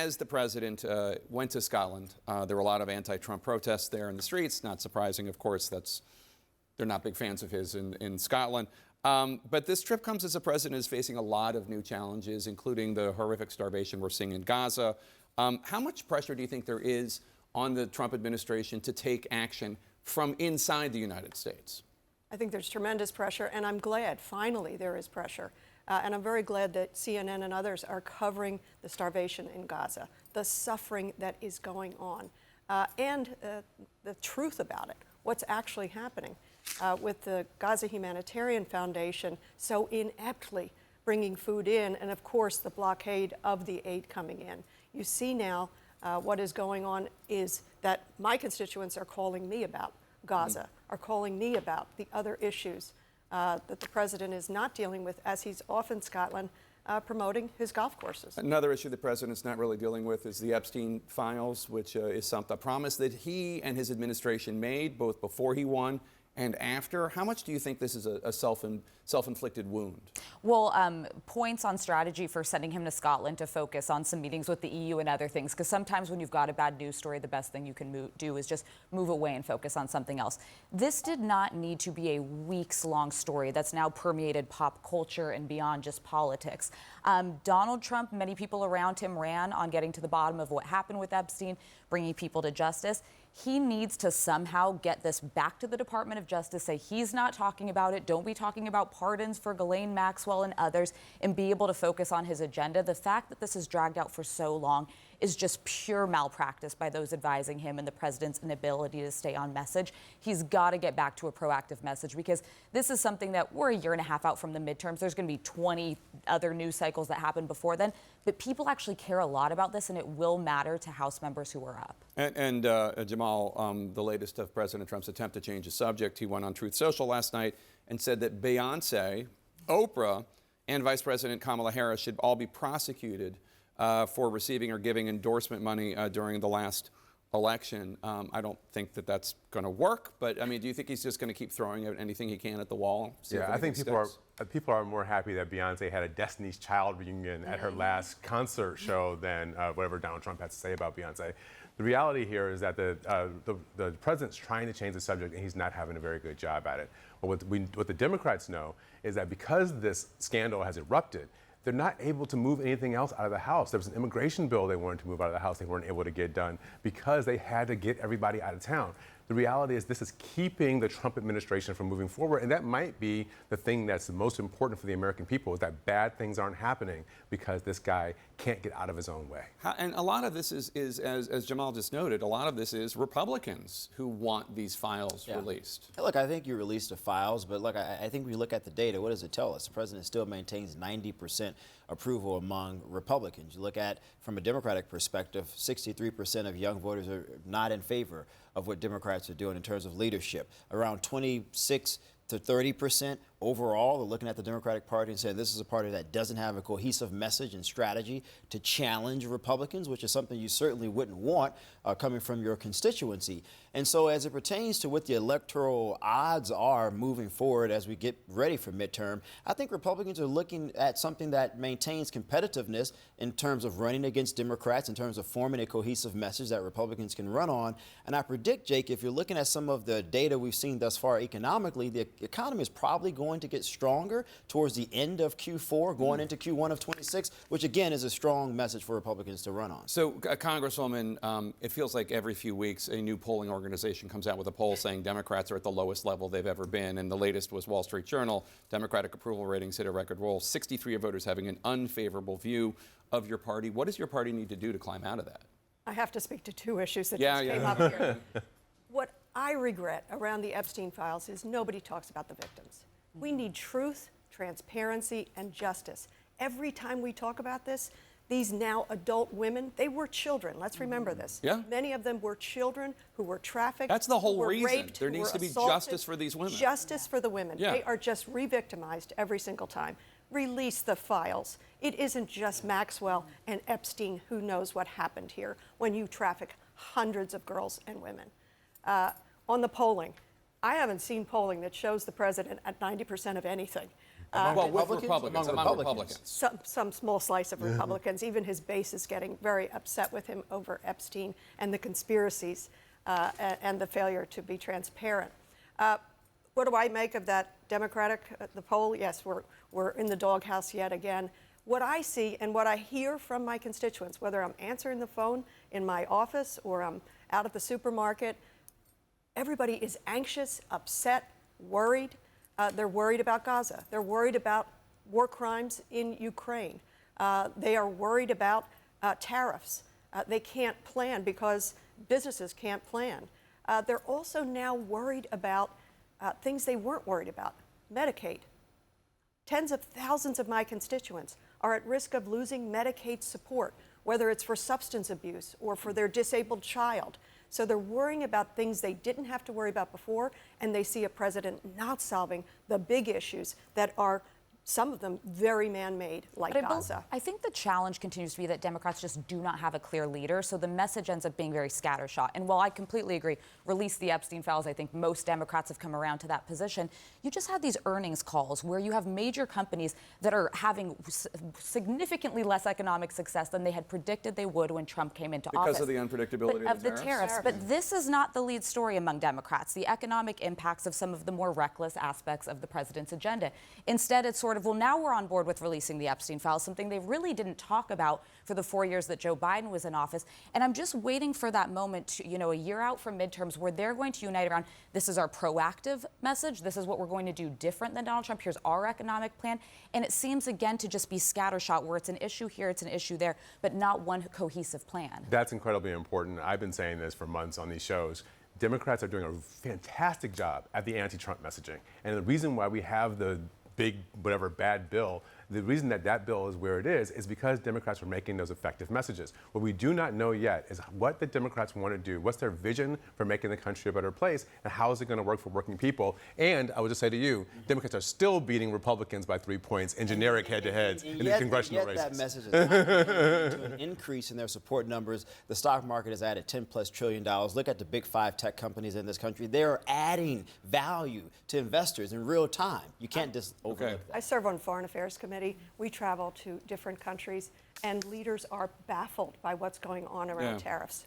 as the president went to Scotland, there were a lot of anti-Trump protests there in the streets. Not surprising, of course. They're not big fans of his in Scotland. But this trip comes as a president is facing a lot of new challenges, including the horrific starvation we're seeing in Gaza. How much pressure do you think there is on the Trump administration to take action from inside the United States? I think there's tremendous pressure, and I'm glad, finally, there is pressure. And I'm very glad that CNN and others are covering the starvation in Gaza, the suffering that is going on, and the truth about it, what's actually happening. With the Gaza Humanitarian Foundation so ineptly bringing food in, and of course the blockade of the aid coming in. You see now what is going on is that my constituents are calling me about Gaza, are calling me about the other issues that the president is not dealing with as he's off in Scotland promoting his golf courses. Another issue the president's not really dealing with is the Epstein Files, which is a promise that he and his administration made both before he won and after. How much do you think this is a self-inflicted wound? Well, points on strategy for sending him to Scotland to focus on some meetings with the EU and other things, because sometimes when you've got a bad news story, the best thing you can do is just move away and focus on something else. This did not need to be a weeks-long story that's now permeated pop culture and beyond just politics. Donald Trump, many people around him ran on getting to the bottom of what happened with Epstein, bringing people to justice. He needs to somehow get this back to the Department of Justice, say he's not talking about it, don't be talking about pardons for Ghislaine Maxwell and others, and be able to focus on his agenda. The fact that this has dragged out for so long is just pure malpractice by those advising him and the president's inability to stay on message. He's got to get back to a proactive message, because this is something that we're a year and a half out from the midterms. There's going to be 20 other news cycles that happen before then, but people actually care a lot about this, and it will matter to House members who are up. And Jamal, the latest of President Trump's attempt to change the subject, he went on Truth Social last night and said that Beyonce, Oprah, and Vice President Kamala Harris should all be prosecuted for receiving or giving endorsement money during the last election. I don't think that that's going to work, but I mean, do you think he's just going to keep throwing out anything he can at the wall? Yeah, I think people are more happy that Beyonce had a Destiny's Child reunion at her last concert show than whatever Donald Trump had to say about Beyonce. The reality here is that the president's trying to change the subject, and he's not having a very good job at it. But what the Democrats know is that because this scandal has erupted, they're not able to move anything else out of the House. There was an immigration bill they wanted to move out of the House. They weren't able to get done because they had to get everybody out of town. The reality is this is keeping the Trump administration from moving forward, and that might be the thing that's the most important for the American people, is that bad things aren't happening because this guy can't get out of his own way. And a lot of this is as Jamal just noted, a lot of this is Republicans who want these files released. Look, I think you released the files, but look, I think we look at the data. What does it tell us? The president still maintains 90% approval among Republicans. You look at, from a Democratic perspective, 63% of young voters are not in favor of what Democrats are doing in terms of leadership. Around 26 to 30% overall are looking at the Democratic Party and saying this is a party that doesn't have a cohesive message and strategy to challenge Republicans, which is something you certainly wouldn't want coming from your constituency. And so as it pertains to what the electoral odds are moving forward as we get ready for midterm, I think Republicans are looking at something that maintains competitiveness in terms of running against Democrats, in terms of forming a cohesive message that Republicans can run on. And I predict, Jake, if you're looking at some of the data we've seen thus far economically, the economy is probably going to get stronger towards the end of Q4, going into Q1 of 26, which again is a strong message for Republicans to run on. So, Congresswoman, it feels like every few weeks a new polling organization comes out with a poll saying Democrats are at the lowest level they've ever been, and the latest was Wall Street Journal. Democratic approval ratings hit a record low, 63 of voters having an unfavorable view of your party. What does your party need to do to climb out of that? I have to speak to two issues that just came up here. What I regret around the Epstein Files is nobody talks about the victims. We need truth, transparency, and justice. Every time we talk about this, these now adult women, they were children. Let's remember this. Yeah. Many of them were children who were trafficked. That's the whole reason. Raped, there needs to be assaulted. justice for these women. Justice for the women. Yeah. They are just re-victimized every single time. Release the files. It isn't just Maxwell and Epstein who knows what happened here when you traffic hundreds of girls and women. On the polling, I haven't seen polling that shows the president at 90% of anything. Well, with Republicans? Republicans, Among among Republicans. Republicans. Some small slice of Republicans. Even his base is getting very upset with him over Epstein and the conspiracies and the failure to be transparent. What do I make of that Democratic, the poll? Yes, we're in the doghouse yet again. What I see and what I hear from my constituents, whether I'm answering the phone in my office or I'm out at the supermarket, everybody is anxious, upset, worried. They're worried about Gaza. They're worried about war crimes in Ukraine. They are worried about tariffs. They can't plan because businesses can't plan. They're also now worried about things they weren't worried about. Medicaid. Tens of thousands of my constituents are at risk of losing Medicaid support, whether it's for substance abuse or for their disabled child. So they're worrying about things they didn't have to worry about before, and they see a president not solving the big issues that are, some of them, very man-made, like Gaza. I think the challenge continues to be that Democrats just do not have a clear leader, so the message ends up being very scattershot. And while I completely agree, release the Epstein Files, I think most Democrats have come around to that position. You just had these earnings calls where you have major companies that are having significantly less economic success than they had predicted they would when Trump came into office. Because of the unpredictability of the tariffs. But this is not the lead story among Democrats, the economic impacts of some of the more reckless aspects of the president's agenda. Instead, it's sort of, well, now we're on board with releasing the Epstein Files, something they really didn't talk about for the 4 years that Joe Biden was in office. And I'm just waiting for that moment, to, a year out from midterms, where they're going to unite around, this is our proactive message, this is what we're going to do different than Donald Trump, here's our economic plan. And it seems, again, to just be scattershot, where it's an issue here, it's an issue there, but not one cohesive plan. That's incredibly important. I've been saying this for months on these shows. Democrats are doing a fantastic job at the anti-Trump messaging. And the reason why we have the big, whatever, bad bill, the reason that that bill is where it is because Democrats are making those effective messages. What we do not know yet is what the Democrats want to do, what's their vision for making the country a better place, and how is it going to work for working people. And I would just say to you, Democrats are still beating Republicans by 3 points in generic head-to-heads in the congressional races. That message is not to an increase in their support numbers. The stock market has added $10+ trillion. Look at the big 5 tech companies in this country. They are adding value to investors in real time. You can't just overlook that. I serve on Foreign Affairs Committee. We travel to different countries, and leaders are baffled by what's going on around tariffs.